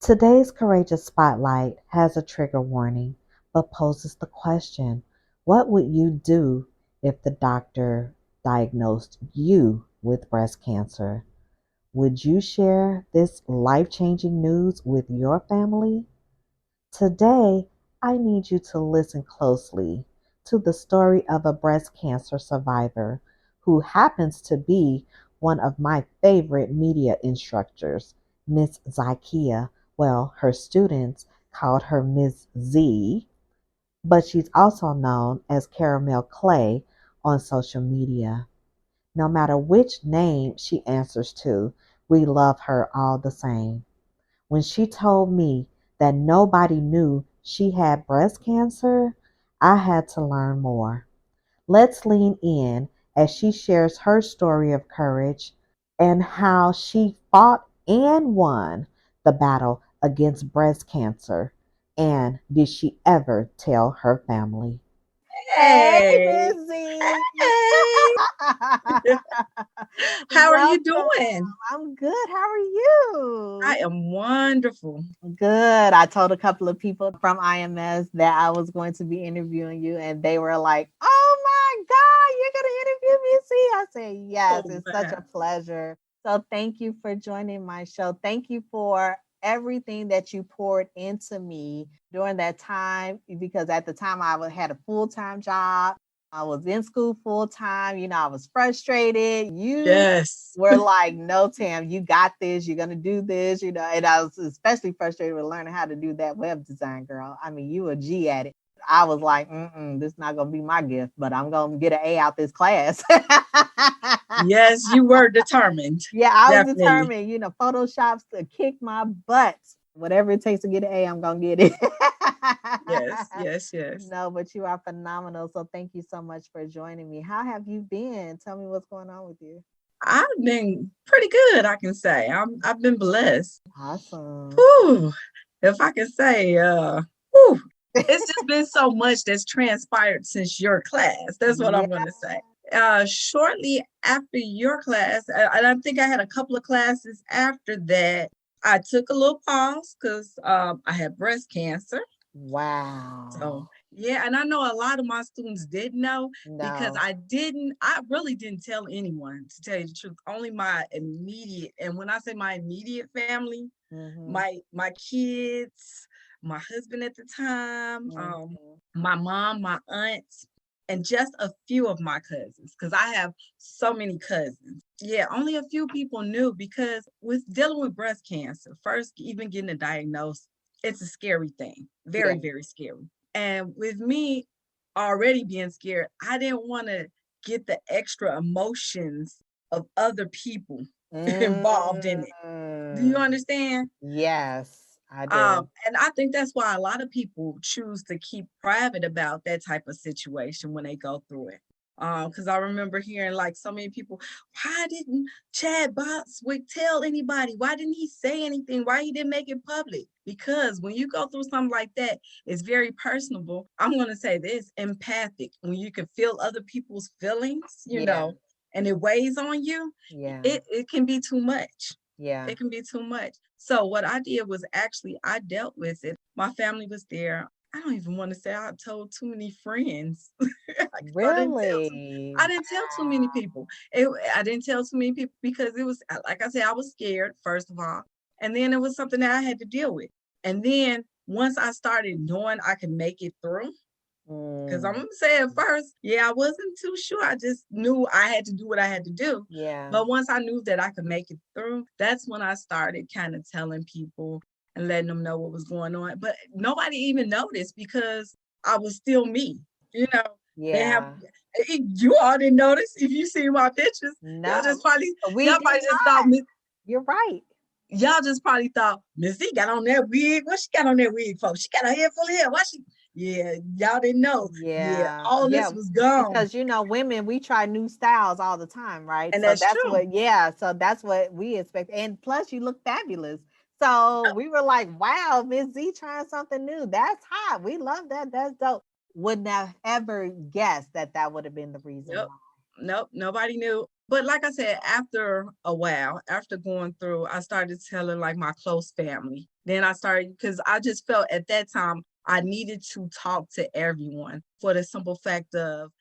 Today's Courageous Spotlight has a trigger warning, but poses the question, what would you do if the doctor diagnosed you with breast cancer? Would you share this life-changing news with your family? Today, I need you to listen closely to the story of a breast cancer survivor who happens to be one of my favorite media instructors, Miss Zykia. Well, her students called her Miss Z, but she's also known as Karamel Clay on social media. No matter which name she answers to, we love her all the same. When she told me that nobody knew she had breast cancer, I had to learn more. Let's lean in as she shares her story of courage and how she fought and won the battle against breast cancer. And did she ever tell her family? Hey, Hey, Missy. hey, how are you Welcome. doing? I'm good. How are you? I am wonderful. Good. I told a couple of people from IMS that I was going to be interviewing you, and they were like, "Oh my God, you're going to interview Missy?" I said, "Yes, Oh, it's such a wow. pleasure." So thank you for joining my show. Thank you for everything that you poured into me during that time, because at the time had a full-time job. I was in school full time. I was frustrated. You Yes. were like, no, Tam, you got this. You're going to do this, And I was especially frustrated with learning how to do that web design, girl. I mean, you a G at it. I was like, this is not going to be my gift, but I'm going to get an A out this class. Yes, you were determined. Yeah, I was Definitely. determined, Photoshop's to kick my butt. Whatever it takes to get an A, I'm going to get it. Yes, yes, yes. No, but you are phenomenal. So thank you so much for joining me. How have you been? Tell me what's going on with you. I've been pretty good, I can say. I've been blessed. Awesome. Whew. If I can say, whew, it's just been so much that's transpired since your class. That's what Yeah. I'm going to say. Shortly after your class, and I think I had a couple of classes after that, I took a little pause because I had breast cancer. So Wow. yeah, and I know a lot of my students didn't know because No. I really didn't tell anyone, to tell you the truth. Only my immediate, and when I say my immediate family, Mm-hmm. my kids, my husband at the time, Mm-hmm. my mom, my aunts, and just a few of my cousins, because I have so many cousins. Yeah, only a few people knew because with dealing with breast cancer, first even getting a diagnosis, it's a scary thing. Yeah. Very, very scary. And with me already being scared, I didn't want to get the extra emotions of other people involved in it. Do you Mm. understand? Yes, I do. And I think that's why a lot of people choose to keep private about that type of situation when they go through it. Because I remember hearing like so many people, why didn't Chad Boswick tell anybody? Why didn't he say anything? Why he didn't make it public? Because when you go through something like that, it's very personable. I'm gonna say this, empathic. When you can feel other people's feelings, Yeah. and it weighs on you, Yeah. it can be too much. Yeah. It can be too much. So what I did was actually I dealt with it. My family was there. I don't even want to say I told too many friends. 'Cause Really? I didn't tell too many people. I didn't tell too many people because it was like I said, I was scared, first of all. And then it was something that I had to deal with. And then once I started knowing I could make it through, because I'm Mm. gonna say at first, yeah, I wasn't too sure. I just knew I had to do what I had to do. Yeah. But once I knew that I could make it through, that's when I started kind of telling people and letting them know what was going on. But nobody even noticed because I was still me. You know, they have Yeah. you all didn't notice if you see my pictures. Y'all No, just probably we y'all did probably just thought not. You're right. y'all just probably thought Miss Z got on that wig. What she got on that wig for? She got a head full of hair. Why she? Yeah, y'all didn't know. Yeah, Yeah. all Yeah. this was gone. Because women, we try new styles all the time, right? And So that's that's true. what, yeah. So that's what we expect. And plus, you look fabulous. So we were like, wow, Miss Z trying something new. That's hot. We love that. That's dope. Would not ever guess that that would have been the reason Yep. why. Nope. Nobody knew. But like I said, after a while, after going through, I started telling like my close family. Then I started, because I just felt at that time I needed to talk to everyone for the simple fact of,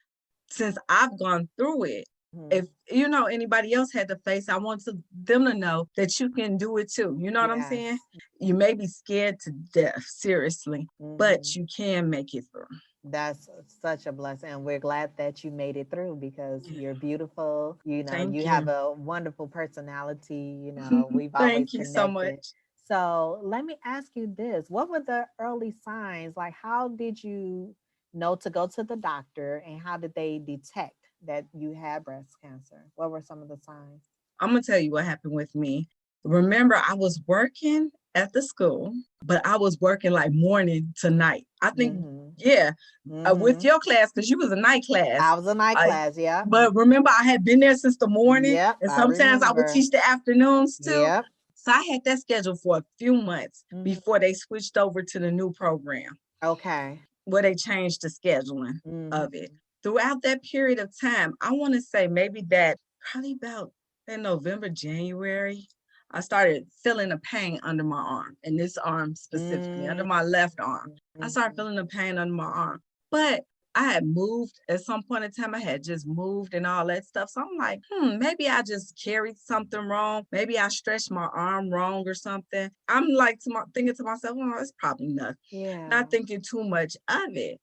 since I've gone through it, if anybody else had to face, I want them to know that you can do it too. You know what I'm saying? Yes. You may be scared to death, seriously, but Mhm. you can make it through. That's such a blessing. And we're glad that you made it through because Yeah. you're beautiful. Thank You you. have a wonderful personality. We've always Thank you so connected. much. So let me ask you this. What were the early signs? Like, how did you know to go to the doctor and how did they detect that you had breast cancer? What were some of the signs? I'm gonna tell you what happened with me. Remember, I was working at the school, but I was working like morning to night. I think, Mm-hmm. yeah, with Mm-hmm. your class, because you was a night class. I was a night I, class, yeah. but remember, I had been there since the morning, Yep, and I sometimes I would remember. teach the afternoons too. Yep. So I had that scheduled for a few months Mm-hmm. before they switched over to the new program, Okay. where they changed the scheduling of it. Mm-hmm. Throughout that period of time, I want to say maybe that probably about in November, January, I started feeling a pain under my arm, and this arm specifically, under my left arm. I started Mm-hmm. feeling the pain under my arm. But I had moved at some point in time. I had just moved and all that stuff. So I'm like, maybe I just carried something wrong. Maybe I stretched my arm wrong or something. I'm like thinking to myself, oh, it's probably nothing. Yeah. Not thinking too much of it.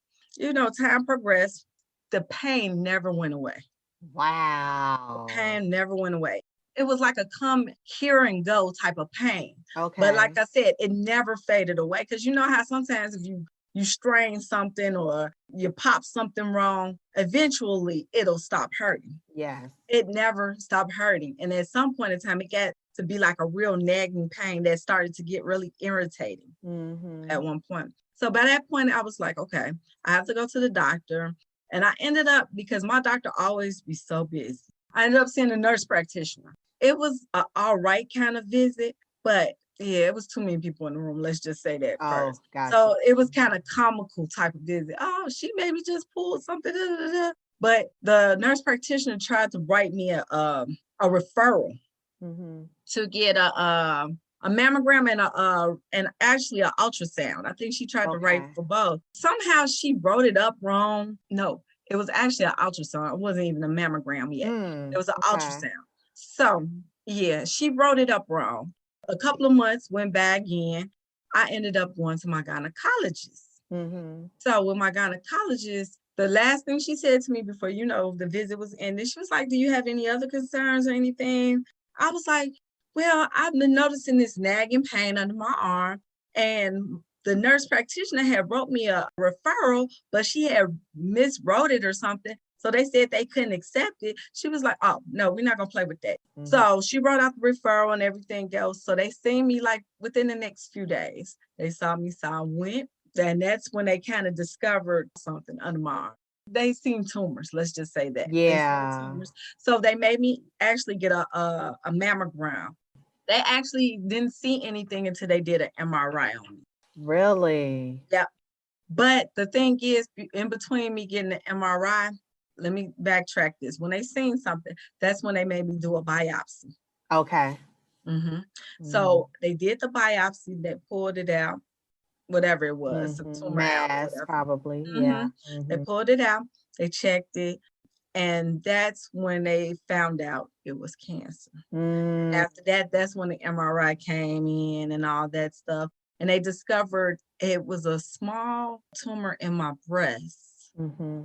Time progressed. The pain never went away. The Wow. pain never went away. It was like a come here and go type of pain. But like Okay. I said, it never faded away. Because you know how sometimes if you strain something or you pop something wrong, eventually it'll stop hurting. Yes. It never stopped hurting. And at some point in time, it got to be like a real nagging pain that started to get really irritating Mm-hmm. at one point. So by that point, I was like, okay, I have to go to the doctor. And I ended up, because my doctor always be so busy, I ended up seeing a nurse practitioner. It was an all right kind of visit, but yeah, it was too many people in the room. Let's just say that Oh, first. gotcha. So it was kind of comical type of visit. Oh, she maybe just pulled something. Da, da, da. But the nurse practitioner tried to write me a referral Mm-hmm. to get a mammogram and actually an ultrasound. I think she tried to write Okay. for both. Somehow she wrote it up wrong. No, it was actually an ultrasound. It wasn't even a mammogram yet. It was an Okay. ultrasound. So yeah, she wrote it up wrong. A couple of months went by again. I ended up going to my gynecologist. Mm-hmm. So with my gynecologist, the last thing she said to me before, the visit was ended, she was like, do you have any other concerns or anything? I was like, well, I've been noticing this nagging pain under my arm. And the nurse practitioner had wrote me a referral, but she had miswrote it or something. So they said they couldn't accept it. She was like, oh, no, we're not going to play with that. Mm-hmm. So she wrote out the referral and everything else. So they seen me like within the next few days. They saw me, so I went. And that's when they kind of discovered something under my arm. They seen tumors, let's just say that. They seen Yeah. tumors. So they made me actually get a mammogram. They actually didn't see anything until they did an MRI on me. Really? Yeah. But the thing is, in between me getting the MRI, let me backtrack this. When they seen something, that's when they made me do a biopsy. Okay. Mm-hmm. So they did the biopsy, they pulled it out, whatever it was, a tumor out or Mass, whatever. probably. Mm-hmm. Yeah. They Mm-hmm. pulled it out, they checked it, and that's when they found out it was cancer. Mm. After that, that's when the MRI came in and all that stuff. And they discovered it was a small tumor in my breast, Mm-hmm.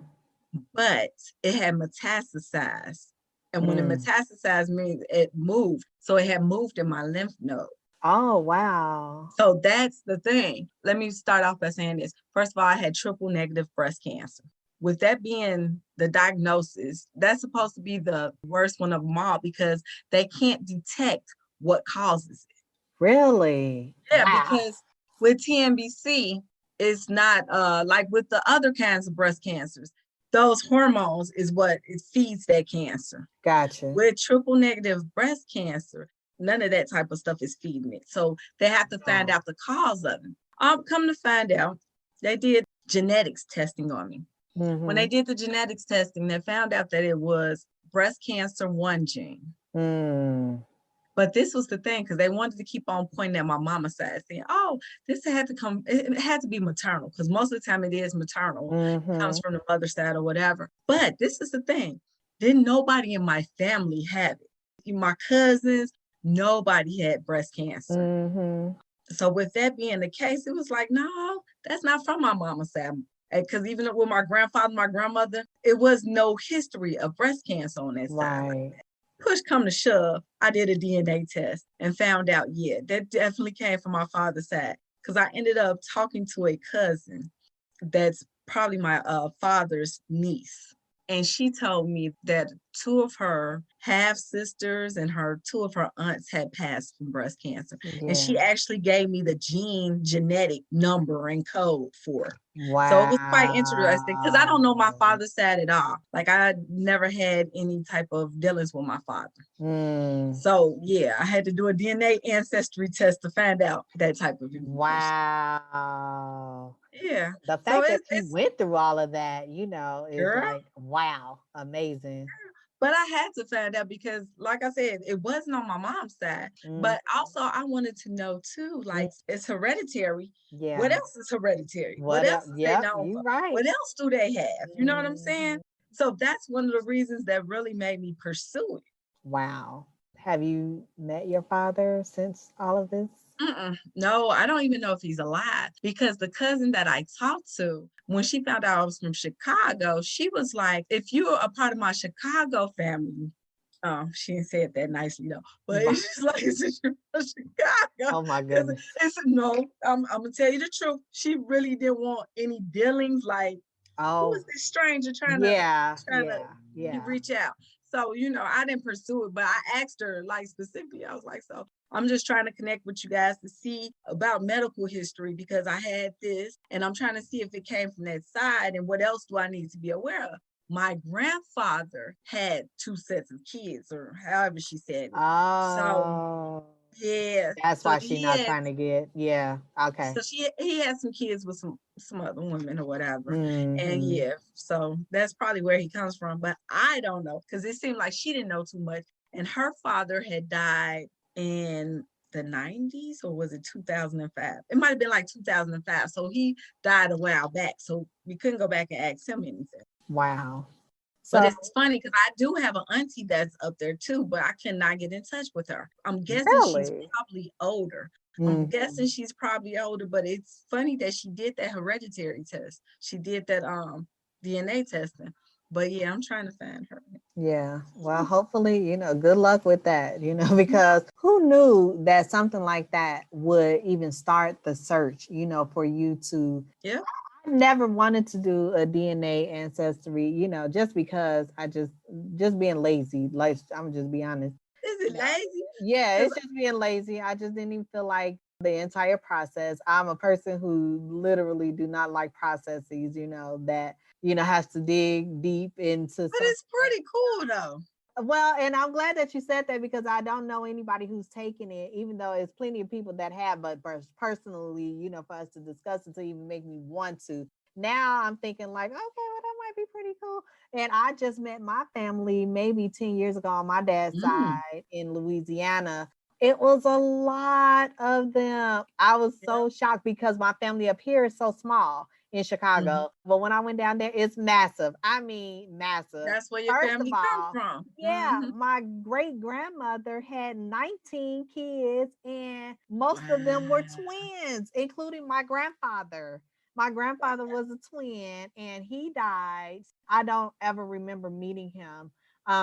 but it had metastasized. And when it Mm. metastasized means it moved. So it had moved in my lymph node. Oh, wow. So that's the thing. Let me start off by saying this. First of all, I had triple negative breast cancer. With that being the diagnosis, that's supposed to be the worst one of them all because they can't detect what causes it. Really? Yeah, Wow. because with TNBC, it's not like with the other kinds of breast cancers. Those hormones is what it feeds that cancer. Gotcha. With triple negative breast cancer, none of that type of stuff is feeding it. So they have to find out the cause of it. Come to find out, they did genetics testing on me. When they Mm-hmm. did the genetics testing, they found out that it was breast cancer 1 gene. Mm. But this was the thing, because they wanted to keep on pointing at my mama's side, saying, "Oh, this had to come. It had to be maternal, because most of the time it is maternal. It comes from the mother side or whatever." But this is the thing: didn't nobody in my family have it. My cousins, nobody had breast cancer. So with that being the case, it was like, no, that's not from my mama's side. Because even with my grandfather, my grandmother, it was no history of breast cancer on that side. Right. Push come to shove, I did a DNA test and found out, yeah, that definitely came from my father's side. Because I ended up talking to a cousin that's probably my father's niece. And she told me that two of her half sisters and two of her aunts had passed from breast cancer. And she Yeah. actually gave me the genetic number and code for it. So it was quite interesting because I don't know my Wow. father's side at all. Like I never had any type of dealings with my father. So yeah, I had to do a DNA ancestry test to find out that type of information. Wow. Yeah. The So fact that you it's went through all of that, you know, is girl. like, wow, amazing. But I had to find out because, like I said, it wasn't on my mom's side. But also, I wanted to know too, like, it's hereditary. Yeah. What else is hereditary? What What else else? is they Yep, known you for? right. What else do they have? You know what I'm saying? So that's one of the reasons that really made me pursue it. Wow. Have you met your father since all of this? No, I don't even know if he's alive because the cousin that I talked to, when she found out I was from Chicago, she was like, if you're a part of my Chicago family, she didn't say it that nicely though, but it's just like, since you're from Chicago, Oh my goodness. it's no, I'm gonna tell you the truth. She really didn't want any dealings. Like, who is this stranger trying to reach out? So, I didn't pursue it, but I asked her like specifically, I was like, so I'm just trying to connect with you guys to see about medical history because I had this and I'm trying to see if it came from that side and what else do I need to be aware of. My grandfather had 2 sets of kids, or however she said it. So, yeah. That's So why she's not trying to get, okay. So he had some kids with some other women or whatever. And yeah, so that's probably where he comes from. But I don't know, because it seemed like she didn't know too much. And her father had died in the 90s, or was it 2005? It might have been like 2005. So he died a while back. So we couldn't go back and ask him anything. Wow. But it's funny because I do have an auntie that's up there too, but I cannot get in touch with her. I'm guessing she's probably older. I'm guessing she's probably older, but it's funny that she did that hereditary test. She did that DNA testing. But yeah, I'm trying to find her. Yeah. Well, hopefully, good luck with that, because who knew that something like that would even start the search, for you to. Yeah. I never wanted to do a DNA ancestry, just because I just being lazy. Like, I'm just be honest. Is it lazy? Yeah, it's just being lazy. I just didn't even feel like the entire process. I'm a person who literally do not like processes, that, has to dig deep into something. But it's pretty cool though. Well, and I'm glad that you said that because I don't know anybody who's taken it, even though it's plenty of people that have, but personally, for us to discuss it to even make me want to. Now I'm thinking like, okay, well, that might be pretty cool. And I just met my family maybe 10 years ago on my dad's side in Louisiana. It was a lot of them. I was so shocked because my family up here is so small in Chicago. But when I went down there, it's massive. I mean, massive. That's where your family comes from. Yeah, my great grandmother had 19 kids, and most of them were twins, including my grandfather. My grandfather was a twin, and he died. I don't ever remember meeting him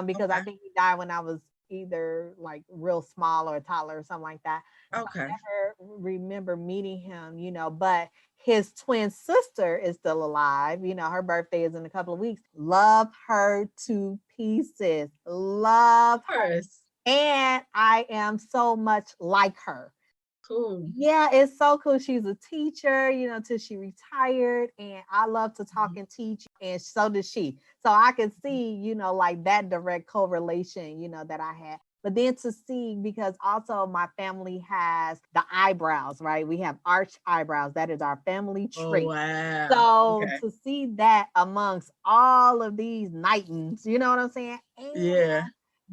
because I think he died when I was either like real small or a toddler or something like that. Okay. I never remember meeting him, but his twin sister is still alive. Her birthday is in a couple of weeks. Love her to pieces. Love her. And I am so much like her. Cool. Yeah, it's so cool. She's a teacher, till she retired. And I love to talk and teach. And so does she. So I can see, like that direct correlation, that I had. But then to see, because also my family has the eyebrows, right? We have arched eyebrows. That is our family trait. Oh, wow. So to see that amongst all of these Knightons, you know what I'm saying? And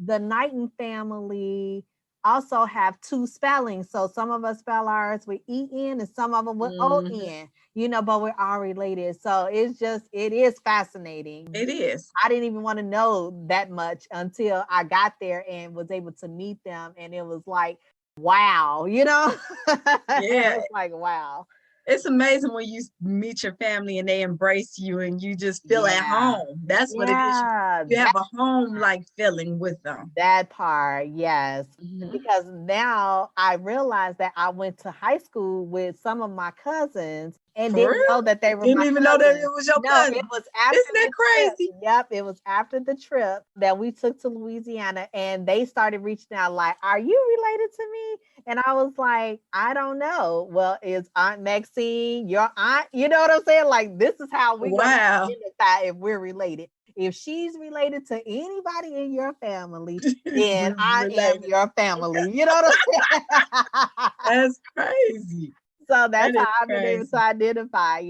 the Knighton family also have two spellings. So some of us spell ours with EN and some of them with Mhm. ON, but we're all related. So it is fascinating. It is. I didn't even want to know that much until I got there and was able to meet them. And it was like, wow, it Yeah. was like, wow. It's amazing when you meet your family and they embrace you and you just feel at Yeah. home. That's what it is. Yeah. You have a home-like feeling with them. That part, yes. Mhm. Because now I realize that I went to high school with some of my cousins and For didn't know real? that they were Didn't my even know that it cousins. was your No, it cousin. was after Isn't that the trip. crazy? Yep, it was after the trip that we took to Louisiana and they started reaching out like, "Are you related to me?" And I was like, "I don't know." Well, is Aunt Maxine your aunt? You know what I'm saying? Like, this is how we're going to Wow. identify if we're related. If she's related to anybody in your family, then We're I am related. your family. You know what I'm saying? That's crazy. So That that's is how I've been able to crazy. identify.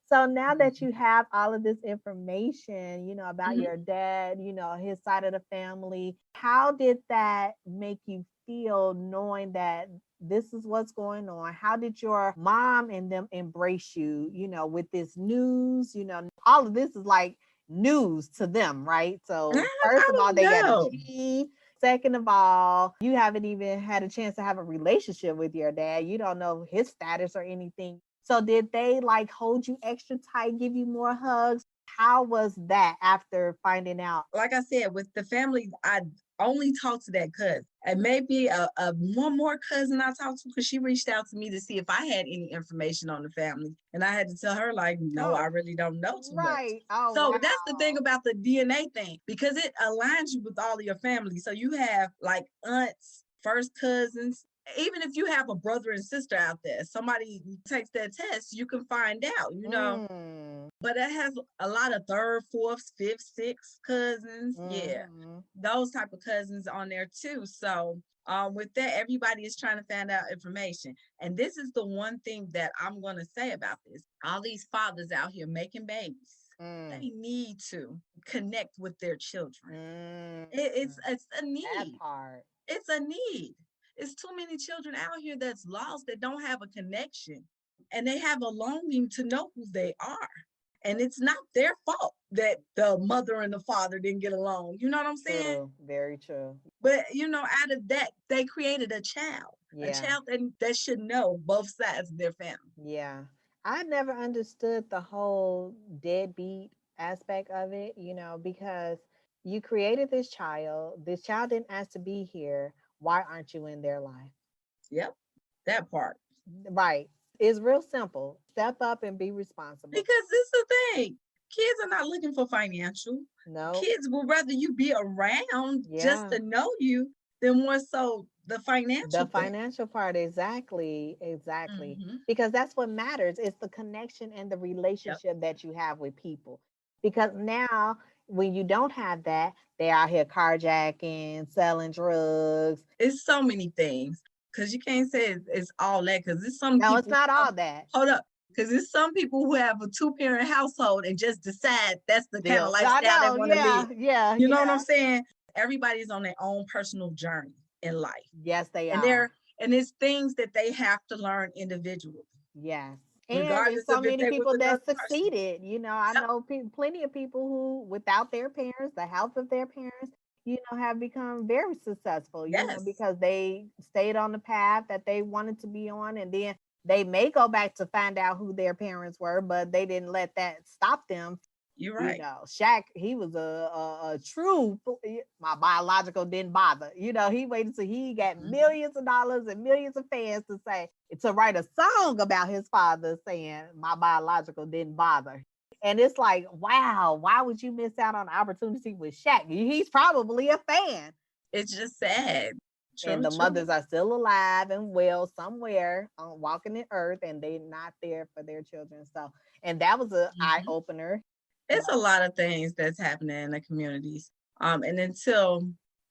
So now that Mhm. you have all of this information, about Mhm. your dad, his side of the family, how did that make you feel knowing that this is what's going on? How did your mom and them embrace you, with this news? All of this is like news to them, right? So, I first of all, don't they got to know. see. Second of all, you haven't even had a chance to have a relationship with your dad. You don't know his status or anything. So did they like hold you extra tight, give you more hugs? How was that after finding out? Like I said, with the family, I only talked to that cousin. And maybe a one more cousin I talked to because she reached out to me to see if I had any information on the family. And I had to tell her, like, no, I Oh, really don't know too much. right. Oh, So that's the thing wow. about the DNA thing, because it aligns you with all of your family. So you have like aunts, first cousins. Even if you have a brother and sister out there, somebody takes that test, you can find out. Mm, But it has a lot of third, fourth, fifth, sixth cousins. Yeah, mhm. those type of cousins on there too. So with that, everybody is trying to find out information. And this is the one thing that I'm going to say about this. All these fathers out here making babies, Mm, they need to connect with their children. mm. It's a That need. part. It's a need. It's too many children out here that's lost, that don't have a connection, and they have a longing to know who they are. And it's not their fault that the mother and the father didn't get along. You know what I'm saying? True. Very true. But out of that, they created a Yeah. child that should know both sides of their family. Yeah. I never understood the whole deadbeat aspect of it, because you created this child. This child didn't ask to be here. Why aren't you in their life? Yep, that part. Right. It's real simple. Step up and be responsible. Because this is the thing. Kids are not looking for financial. No. Kids would rather you be around just Yeah. to know you than more so the The financial thing. financial part, exactly. Exactly. Hmm. Because that's what matters. It's the connection and the Yep. relationship that you have with people. Because now, when you don't have that, they're out here carjacking, selling drugs. It's so many things because you can't say it's all that, because it's some No, it's people. not all that. Hold up, because it's some people who have a two-parent household and just decide that's the kind of Still, I lifestyle they know. want to live. Yeah. Yeah. You know what I'm Yeah. saying? Everybody's on their own personal journey in life, Yes, they and are. it's things that they have to learn individually, Yes. And it's regardless so of if many they with people another that person. succeeded. I Yep. know plenty of people who, without their parents, the help of their parents, have become very successful, Yes, because they stayed on the path that they wanted to be on. And then they may go back to find out who their parents were, but they didn't let that stop them. you're right. Shaq, he was a true, my biological didn't bother. He waited till he got Mhm. millions of dollars and millions of fans to write a song about his father saying my biological didn't bother. And it's like, wow, why would you miss out on the opportunity with Shaq? He's probably a fan. It's just sad. And True, the true. mothers are still alive and well somewhere walking the earth, and they're not there for their children. So, and that was an eye Mhm. opener. It's a lot of things that's happening in the communities. And until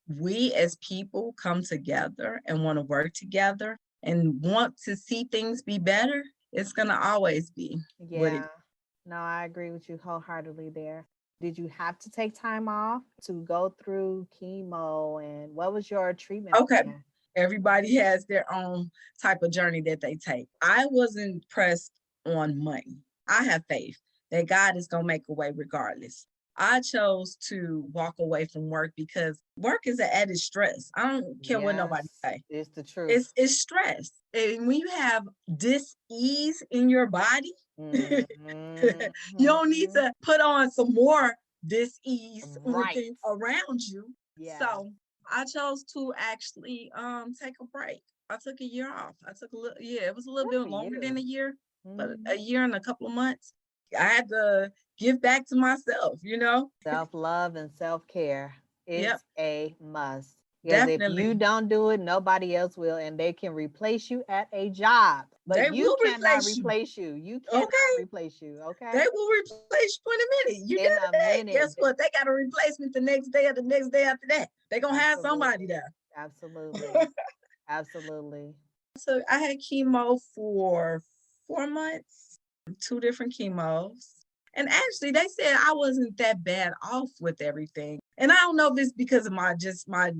we as people come together and want to work together and want to see things be better, it's going to always be what it. Yeah. No, I agree with you wholeheartedly there. Did you have to take time off to go through chemo, and what was your treatment Okay. plan? Everybody has their own type of journey that they take. I wasn't pressed on money. I have faith that God is going to make a way regardless. I chose to walk away from work because work is an added stress. I don't care what nobody Yes, say. it's the truth. It's stress. And when you have dis-ease in your body, you don't need Mhm. to put on some more dis-ease Right. within around you. Yeah. So I chose to actually take a break. I took a year off. I took a little, yeah, it was a little Good bit for longer you. than a year, but a Mhm. year and a couple of months. I had to give back to myself, you know? Self-love and self-care. Yep, It's a must. Because if you definitely. don't do it, nobody else will. And they can replace you at a job, but They you will cannot replace you. replace you. You cannot Okay. replace you. They Okay. will replace you in a minute. You did In a that. minute. Guess what? They got a replacement the next day or the next day after that. They're gonna have somebody Absolutely. there. Absolutely. Absolutely. So I had chemo for 4 months, two different chemos. And actually they said I wasn't that bad off with everything. And I don't know if it's because of my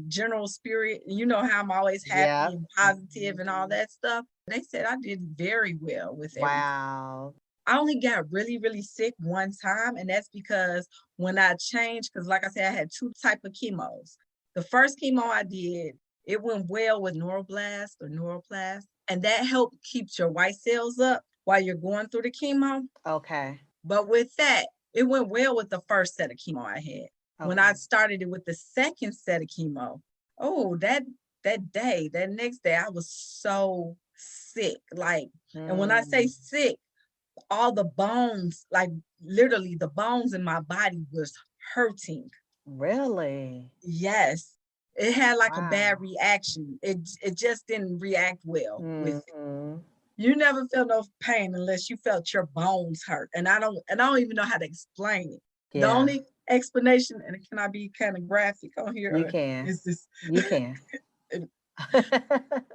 general spirit. You know how I'm always happy Yep. and positive and all Mhm. that stuff. They said I did very well with everything. Wow. I only got really, really sick one time, and that's because when I changed, because like I said, I had two type of chemos. The first chemo I did, it went well with neuroblast or neuroplast, and that helped keeps your white cells up while you're going through the chemo. Okay. But with that, it went well with the first set of chemo I had. When I Okay. started it with the second set of chemo, oh, that next day, I was so sick. Like, and when I say Mm. sick, all the bones, like literally the bones in my body was hurting. Really? Yes. It had like a bad Wow. reaction. It just didn't react well with it. Mhm. You never felt no pain unless you felt your bones hurt. And I don't even know how to explain it. The Yeah, only explanation, and can I be kind of graphic on here? you Or can. is this You can.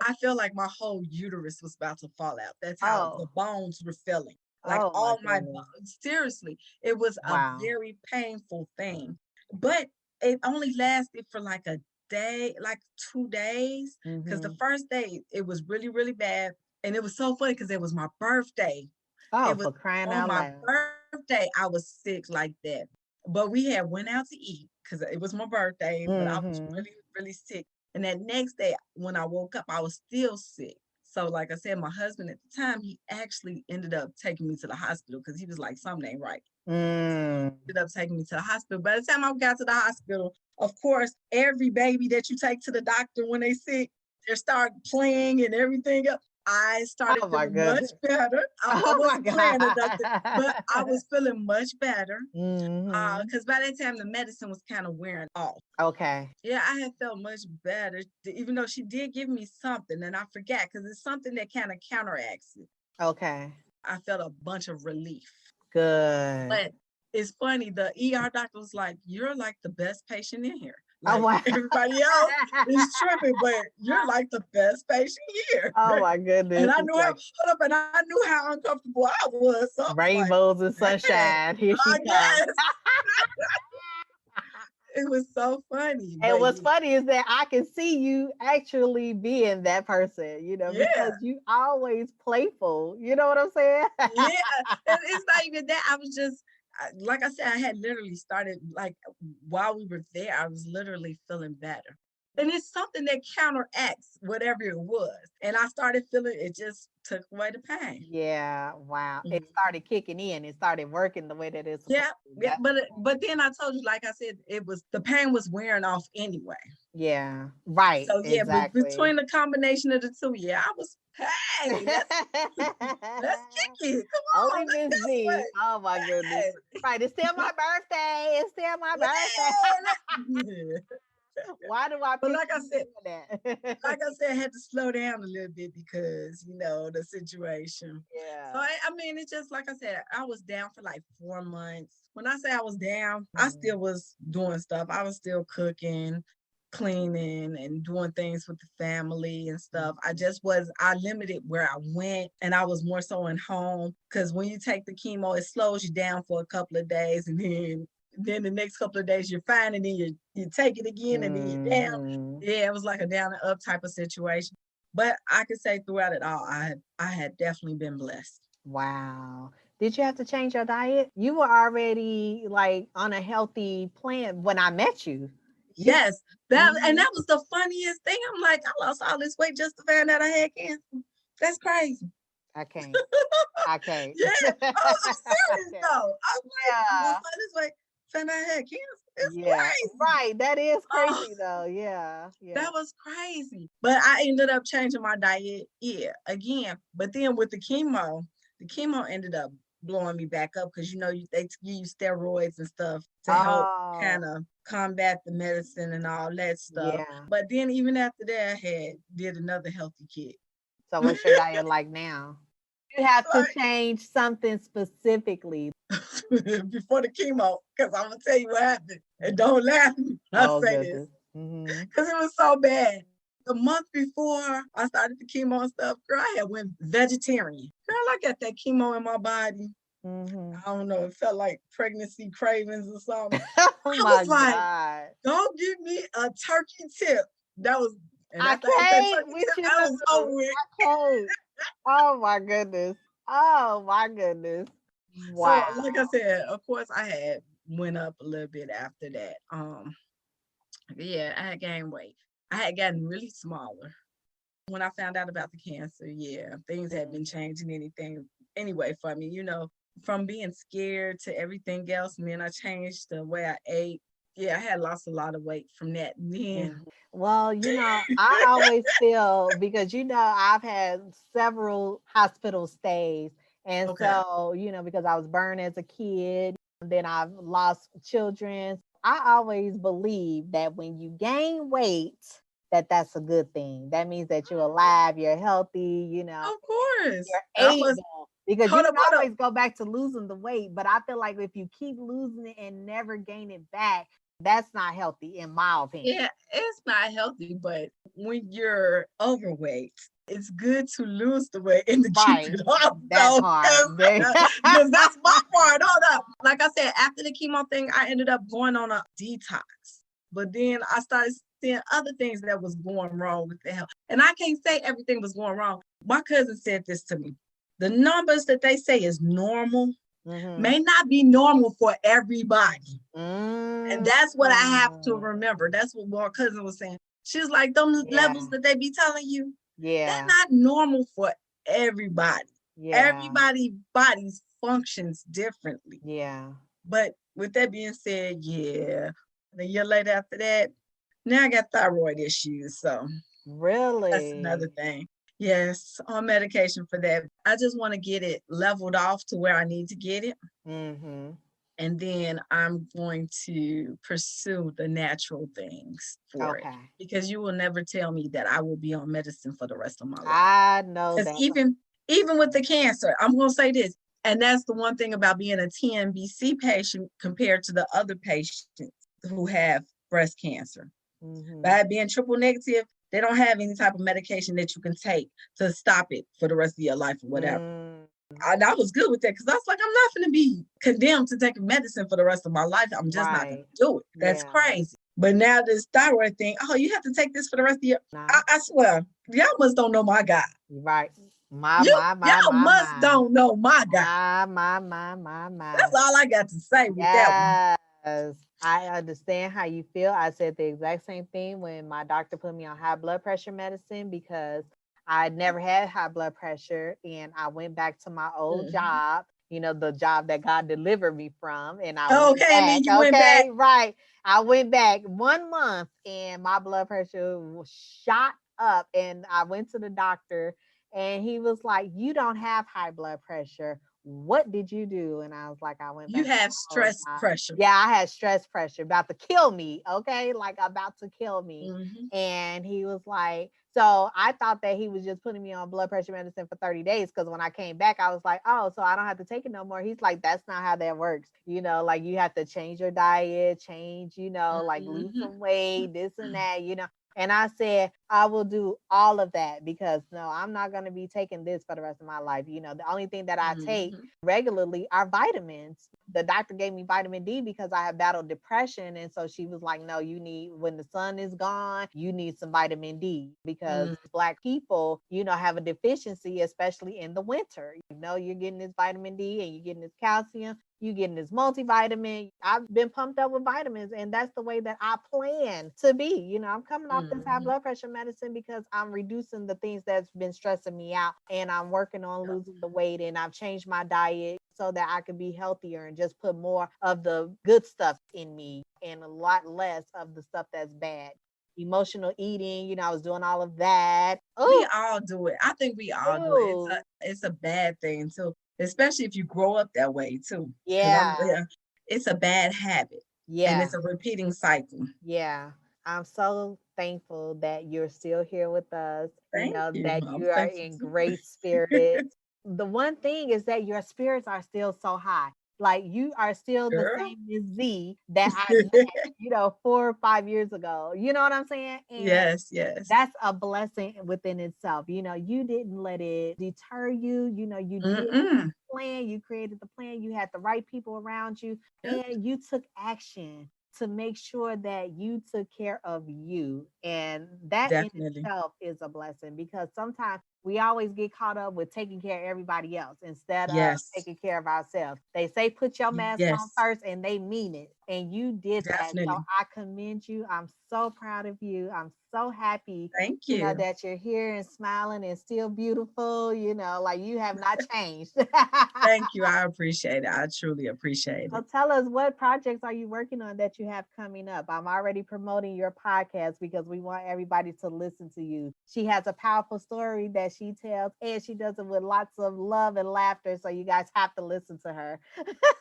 I feel like my whole uterus was about to fall out. That's how the Oh. bones were feeling. Like Oh my all my goodness. seriously, it was a Wow. very painful thing. But it only lasted for like a day, like 2 days. Because the Mhm. first day it was really, really bad. And it was so funny because it was my birthday. Oh, It was for crying on out my loud. birthday, I was sick like that. But we had went out to eat because it was my birthday, but I was Mhm. really, really sick. And that next day, when I woke up, I was still sick. So, like I said, my husband at the time, he actually ended up taking me to the hospital because he was like, something ain't right. Mm. Ended up taking me to the hospital. By the time I got to the hospital, of course, every baby that you take to the doctor when they sick, they start playing and everything else. I started Oh my feeling much goodness. better. I Oh my wasn't playing or nothing, but I God. was feeling much better Mhm. because by that time the medicine was kind of wearing off. Okay. Yeah, I had felt much better, even though she did give me something, and I forgot because it's something that kind of counteracts it. Okay. I felt a bunch of relief. Good. But it's funny, the ER doctor was like, "You're like the best patient in here. Oh Like my. everybody else is tripping, but you're like the best patient here." Oh my And goodness. I It's knew how, like hold up, and I knew how uncomfortable I was. So I was like, rainbows and "Hey, sunshine. Here she I comes. guess." It was so funny, And but what's funny is that I can see you actually being that person, yeah. because you always playful. You know what I'm saying? Yeah, and it's not even that. I was just like I said, I had literally started like while we were there, I was literally feeling better. And it's something that counteracts whatever it was. And I started feeling it just took away the pain. Yeah, wow. It Mhm. started kicking in. It started working the way that it's supposed Yeah, to. yeah, but then I told you, like I said, it was the pain was wearing off anyway. Yeah, right, So yeah, but exactly. between the combination of the two, yeah, I was hey, let's kick it. Come Only on, Miss let's Z. Oh my goodness. play. Right. It's still my birthday. It's still my birthday. Yeah, Why do I but picture you doing like that? I said, I had to slow down a little bit because the situation. So Yeah. I mean, it's just like I said, I was down for like 4 months. When I say I was down, I Mhm. still was doing stuff. I was still cooking, cleaning, and doing things with the family and stuff. Mhm. I limited where I went, and I was more so in home because when you take the chemo, it slows you down for a couple of days, and then then the next couple of days you're fine, and then you take it again, and then you're down. Mhm. Yeah, it was like a down and up type of situation. But I could say throughout it all, I had definitely been blessed. Wow. Did you have to change your diet? You were already like on a healthy plan when I met you. Yes, Mhm. that was the funniest thing. I'm like, I lost all this weight just to find out I had cancer. That's crazy. I can't. I can't. Yeah, I'm serious Okay. though. I'm like, I Yeah. lost all this weight, found out I had cancer. It's Yeah. crazy. Right. That is Oh, crazy though. Yeah. Yeah. that was crazy. But I ended up changing my diet, yeah, again. But then with the chemo ended up blowing me back up because they give you steroids and stuff to help Oh, kind of combat the medicine and all that stuff. yeah. But then even after that, I did another healthy kick. So what's your diet like now? You have to Like change something specifically. before the chemo, because I'm gonna tell you what happened. And don't laugh at me when I Oh say this, goodness. Hmm. because it was so bad. The month before I started the chemo and stuff, girl, I had went vegetarian. Girl, I got that chemo in my body. Hmm. I don't know, it felt like pregnancy cravings or something. Oh I my was like, God. go give me a turkey tip. That was, and I after I ate that can't turkey with tip, you. I was over with. I can't. Oh my goodness. Oh my goodness. So, Wow. like I said, of course, I had went up a little bit after that. Yeah, I had gained weight. I had gotten really smaller. When I found out about the cancer, yeah, things had been changing anyway for me, from being scared to everything else. And then I changed the way I ate. Yeah, I had lost a lot of weight from that. And then Mhm. Well, I always feel because I've had several hospital stays. And okay. so, because I was burned as a kid, then I've lost children. I always believe that when you gain weight, that's a good thing. That means that you're alive, you're healthy, Of course. you're able. Because you Hold can up, hold up. always go back to losing the weight. But I feel like if you keep losing it and never gain it back, that's not healthy, in my opinion. Yeah, it's not healthy, but when you're overweight, it's good to lose the weight and to keep Right. it off That though. part. Because that's my part. Hold up. Like I said, after the chemo thing, I ended up going on a detox. But then I started seeing other things that was going wrong with the health. And I can't say everything was going wrong. My cousin said this to me. The numbers that they say is normal Mhm. may not be normal for everybody. And Mm. that's what I have to remember. That's what my cousin was saying. She's like, them levels Yeah. that they be telling you, they're Yeah. not normal for everybody. Yeah. Everybody bodies functions differently. Yeah. But with that being said, yeah. A year later after that, now I got thyroid issues. So that's another Really? thing. Yes, on medication for that. I just want to get it leveled off to where I need to get it. Mhm. And then I'm going to pursue the natural things for it, Okay. because you will never tell me that I will be on medicine for the rest of my life. I know Because that. even with the cancer, I'm going to say this, and that's the one thing about being a TNBC patient compared to the other patients who have breast cancer. Mhm. By being triple negative, they don't have any type of medication that you can take to stop it for the rest of your life or whatever. Mm. I was good with that because I was like, I'm not going to be condemned to taking medicine for the rest of my life. I'm just not going Right. to do it. That's Yeah. crazy. But now this thyroid thing, oh, you have to take this for the rest of your. Nah. I swear, y'all must don't know my God. Right. My, You my, my, y'all my, must my. don't know my God. My. That's all I got to say with that one. Yes. I understand how you feel. I said the exact same thing when my doctor put me on high blood pressure medicine because I never had high blood pressure and I went back to my old Mhm. job, the job that God delivered me from. And I went Okay, and then back. you went back. Okay, right. I went back 1 month and my blood pressure was shot up. And I went to the doctor and he was like, "You don't have high blood pressure. What did you do?" And I was like, "I went You back to have my old stress job." pressure. Yeah, I had stress pressure about to kill me. Okay. Like about to kill me. Hmm. And he was like, so I thought that he was just putting me on blood pressure medicine for 30 days. Cause when I came back, I was like, oh, so I don't have to take it no more. He's like, that's not how that works. Like you have to change your diet, change, like lose Hmm. some weight, this and that. And I said, I will do all of that because no, I'm not going to be taking this for the rest of my life. The only thing that I take Mhm. regularly are vitamins. The doctor gave me vitamin D because I have battled depression. And so she was like, no, you need, when the sun is gone, you need some vitamin D because Mm. Black people, have a deficiency, especially in the winter. You're getting this vitamin D and you're getting this calcium, you getting this multivitamin. I've been pumped up with vitamins, and that's the way that I plan to be. I'm coming off this high Mhm. blood pressure medicine because I'm reducing the things that's been stressing me out, and I'm working on Yep. losing the weight, and I've changed my diet so that I can be healthier and just put more of the good stuff in me and a lot less of the stuff that's bad. Emotional eating, I was doing all of that. We Oh, all do it. I think we all do it. It's oh, a bad thing too, especially if you grow up that way too. Because yeah, it's a bad habit, and yeah. it's a repeating cycle. Yeah, I'm so thankful that you're still here with us, Thank you. that I'm you are thankful in too. great spirits. The one thing is that your spirits are still so high. Like you are still the Girl. same Miss Z that I met, 4 or 5 years ago. You know what I'm saying? And Yes, yes. that's a blessing within itself. You didn't let it deter you. You did Mm-mm. plan, you created the plan, you had the right people around you, Yep, and you took action to make sure that you took care of you. And that in definitely. itself is a blessing because sometimes we always get caught up with taking care of everybody else instead of Yes. taking care of ourselves. They say put your mask on Yes, first and they mean it. And you did that. So definitely. I commend you. I'm so proud of you. I'm so happy Thank you. that you're here and smiling and still beautiful, like you have not changed. Thank you. I appreciate it. I truly appreciate So it. tell us, what projects are you working on that you have coming up? I'm already promoting your podcast because we want everybody to listen to you. She has a powerful story that she tells, and she does it with lots of love and laughter. So you guys have to listen to her.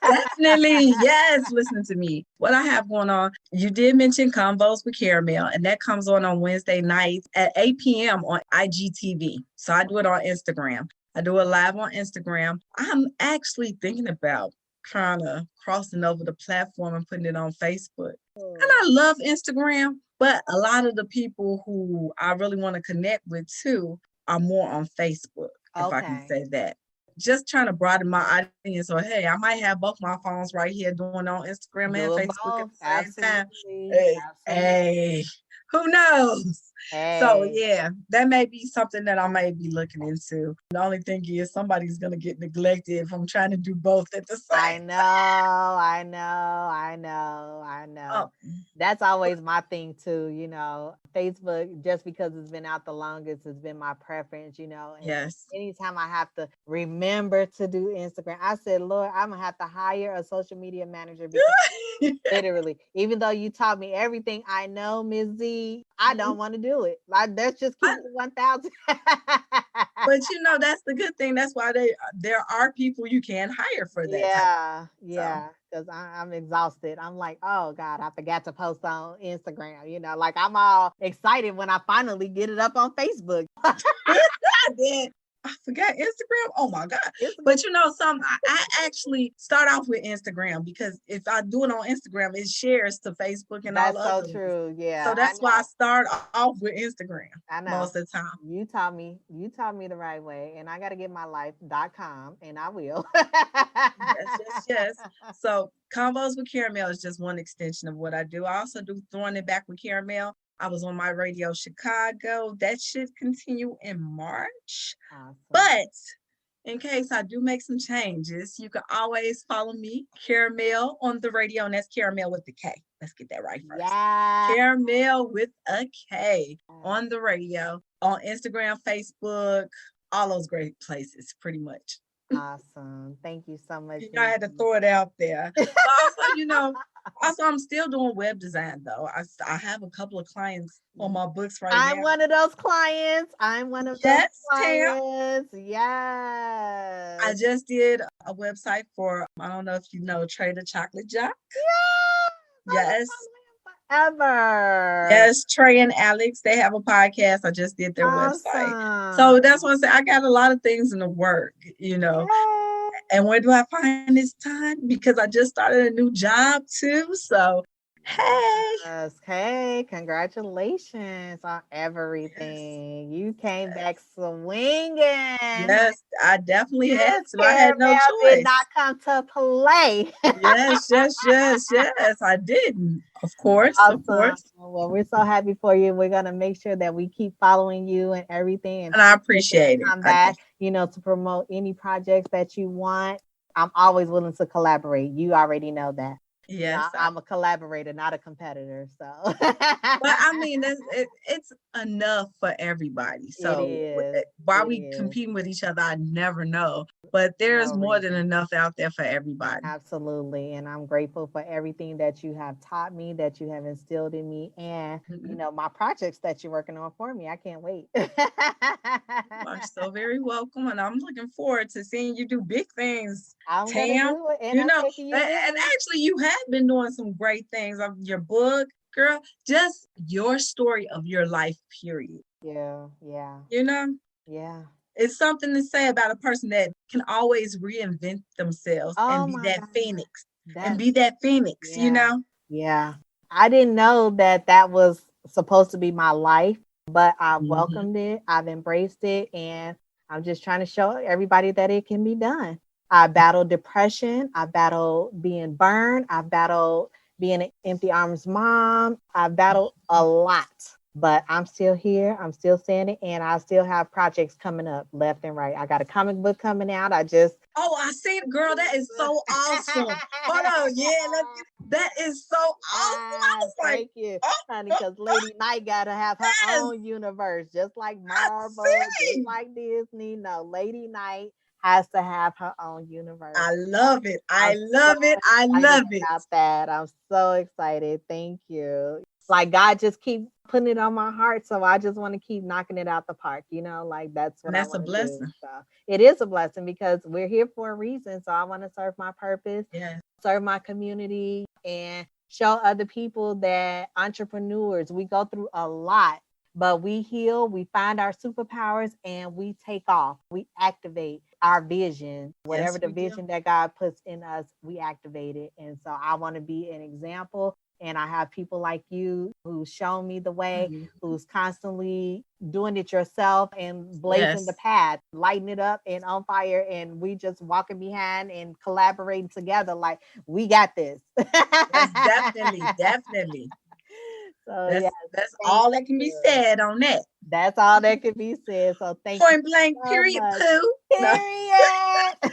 Definitely. Yes. Listen to me. What I have going on, you did mention Convos with Caramel, and that comes on Wednesday nights at 8 p.m. on IGTV. So I do it on Instagram. I do it live on Instagram. I'm actually thinking about trying to crossing over the platform and putting it on Facebook. And Oh, I love Instagram, but a lot of the people who I really want to connect with too are more on Facebook, if I can okay. say that. Just trying to broaden my audience. So hey, I might have both my phones right here doing on Instagram and Do it Facebook at both. the same time. Absolutely. Hey, Absolutely. hey, who knows? So Hey. yeah, that may be something that I may be looking into. The only thing is somebody's gonna get neglected if I'm trying to do both at the I same know, I know, I know, I know. time. That's always my thing too, Facebook, just because it's been out the longest, has been my preference. And Yes. anytime I have to remember to do Instagram, I said, Lord, I'm gonna have to hire a social media manager because literally, even though you taught me everything I know, Ms. Z, I don't want to do it. Like, let's just keep I, it 1,000. but that's the good thing. That's why there are people you can hire for that type. Yeah, So yeah, because I'm exhausted. I'm like, oh God, I forgot to post on Instagram. Like I'm all excited when I finally get it up on Facebook. I did. I forgot Instagram. Oh my God. Instagram, But some I actually start off with Instagram because if I do it on Instagram, it shares to Facebook and all that's the so other ones. true. Yeah, So I that's why I know. start off with Instagram I know. most of the time. You taught me the right way, and I got to get my life.com, and I will. Yes, yes, yes. So Convos with Caramel is just one extension of what I do. I also do Throwing It Back with Caramel. I was on my radio Chicago. That should continue in March. Awesome. But in case I do make some changes, you can always follow me, Caramel, on the radio, and that's Caramel with the K. Let's get that right first. Yeah. Caramel with a K on the radio, on Instagram, Facebook, all those great places, pretty much. Awesome. Thank you so much, I Ms. had to throw it out there. But also, also I'm still doing web design though. I have a couple of clients on my books right I'm now. one of those clients. I'm one of those Yes, Tam. clients. I Yes. just did a website for, I don't know if you know, Trader Chocolate Jock. Yeah. I love Yes. forever. Yes, Trey and Alex, they have a podcast. I just did their website. So Awesome. that's what I say. I got a lot of things in the work. Yay. And where do I find this time? Because I just started a new job too. So Hey. Yes. Hey, congratulations on Yes. everything. You came Yes. back swinging. Yes, I definitely had Miss to. I had no Caramel did choice. not come to play. Yes, yes, yes, yes. I didn't. Of course, of Awesome. course. Well, we're so happy for you. We're gonna make sure that we keep following you and everything, and And I make sure that you appreciate it. come back, to promote any projects that you want. I'm always willing to collaborate. You already know that. Yes, I'm a collaborator, not a competitor. So but I mean, it's enough for everybody. it So is. why It we is. competing with each other, I never know. But there's No more than reason. enough out there for everybody. Absolutely. And I'm grateful for everything that you have taught me, that you have instilled in me, and, Mhm. my projects that you're working on for me. I can't wait. You are so very welcome, and I'm looking forward to seeing you do big things, I'm going to Tam. do it, and You I'm know, taking you with and me. actually, you have been doing some great things. Of your book, girl, just your story of your life, period. Yeah, yeah, You know, yeah. it's something to say about a person that can always reinvent themselves and Oh be my that God. phoenix and That, be that phoenix, you yeah, know? yeah. I didn't know that that was supposed to be my life, but I've Mhm. welcomed it. I've embraced it. And I'm just trying to show everybody that it can be done. I battled depression. I battled being burned. I battled being an empty arms mom. I battled a lot, but I'm still here. I'm still standing, and I still have projects coming up left and right. I got a comic book coming out. I just Oh, I see it, girl. That is so awesome. Hold on. Yeah, that is so awesome. I was like, Thank you, oh, honey, oh, because Lady Night got to have her yes, own universe, just like I Marvel, just see. like Disney. No, Lady Night has to have her own universe. I love it. I I'm so love it. I excited love it. about that. I'm so excited. Thank you. Like God just keep putting it on my heart, so I just want to keep knocking it out the park. Like that's And what I that's a want to do. blessing. So it is a blessing because we're here for a reason. So I want to serve my purpose, Yeah. serve my community, and show other people that entrepreneurs, we go through a lot, but we heal, we find our superpowers, and we take off. We activate our vision, Yes, whatever the we do. vision that God puts in us, we activate it. And so I want to be an example. And I have people like you who's shown me the way, Mhm. who's constantly doing it yourself and blazing the Yes. path, lighting it up and on fire. And we just walking behind and collaborating together. Like, we got this. Yes, definitely. Definitely. So yes, That's thank all that can be you. said on that. That's all that can be said. So thank you Point blank, so period, much. poo. No. Period.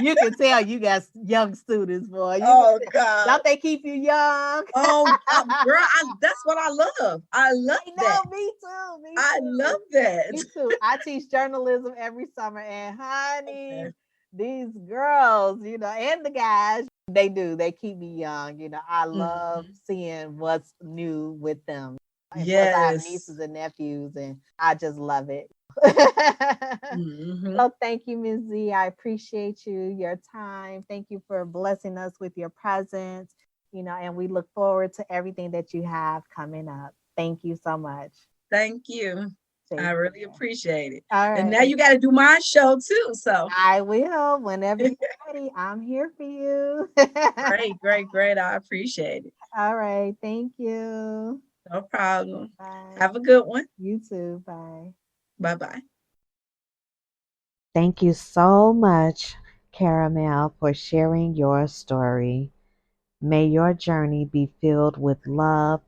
You can tell you got young students, boy. Oh God. Don't they keep you young? Oh, girl, that's what I love. I love I that. know, me too, me I love too. that. Me too. I teach journalism every summer, and honey, Okay. these girls, and the guys, they do. They keep me young. I love Mhm. seeing what's new with them. And plus, I have Yes. nieces and nephews, and I just love it. Hmm. So thank you, Ms. Z. I appreciate you, your time. Thank you for blessing us with your presence, and we look forward to everything that you have coming up. Thank you so much. Thank you. I Take really care. appreciate it. All And right. now you got to do my show too. So I will. Whenever you're ready, I'm here for you. great, great, great. I appreciate it. All right. Thank you. No problem. Bye. Have a good one. You too. Bye. Bye bye. Thank you so much, Caramel, for sharing your story. May your journey be filled with love,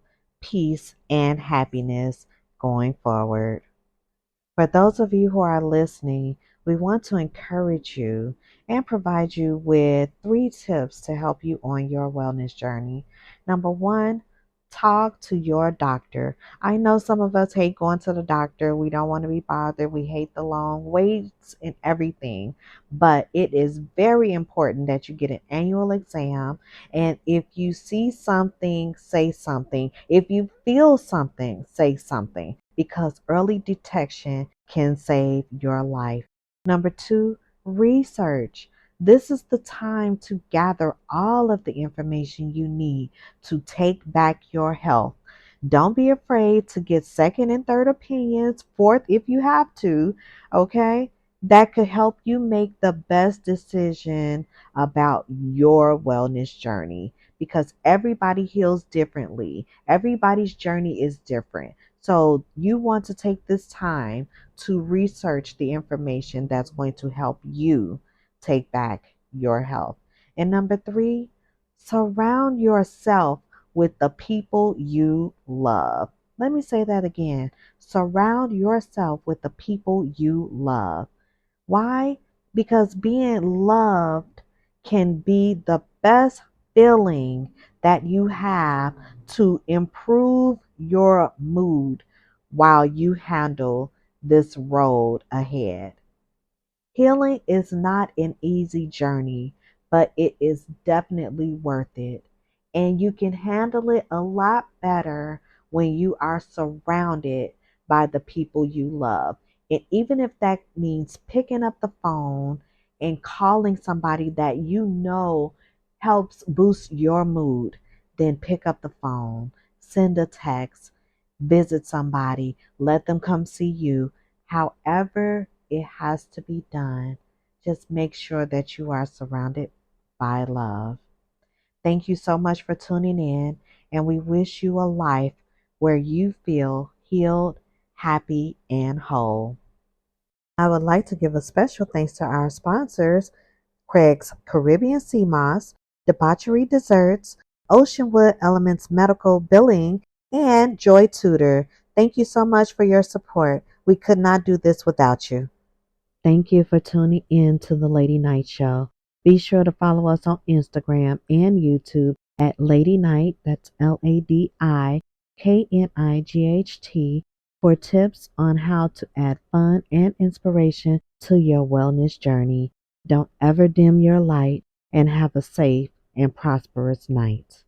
peace, and happiness going forward. For those of you who are listening, we want to encourage you and provide you with 3 tips to help you on your wellness journey. Number one, talk to your doctor. I know some of us hate going to the doctor. We don't want to be bothered. We hate the long waits and everything. But it is very important that you get an annual exam. And if you see something, say something. If you feel something, say something, because early detection can save your life. Number two, research. This is the time to gather all of the information you need to take back your health. Don't be afraid to get second and third opinions, fourth if you have to, okay? That could help you make the best decision about your wellness journey. because everybody heals differently. Everybody's journey is different. So you want to take this time to research the information that's going to help you take back your health. And number three, surround yourself with the people you love. Let me say that again. Surround yourself with the people you love. Why? Because being loved can be the best feeling that you have to improve your mood while you handle this road ahead. Healing is not an easy journey, but it is definitely worth it. And you can handle it a lot better when you are surrounded by the people you love. And even if that means picking up the phone and calling somebody that you know helps boost your mood, then pick up the phone, send a text, visit somebody, let them come see you. However, it has to be done. Just make sure that you are surrounded by love. Thank you so much for tuning in, and we wish you a life where you feel healed, happy, and whole. I would like to give a special thanks to our sponsors, Craig's Caribbean Sea Moss, Debauchery Desserts, Oceanwood Elements Medical Billing, and Joy Tutor. Thank you so much for your support. We could not do this without you. Thank you for tuning in to the Lady Night Show. Be sure to follow us on Instagram and YouTube at Lady Night, that's LADIKNIGHT, for tips on how to add fun and inspiration to your wellness journey. Don't ever dim your light, and have a safe and prosperous night.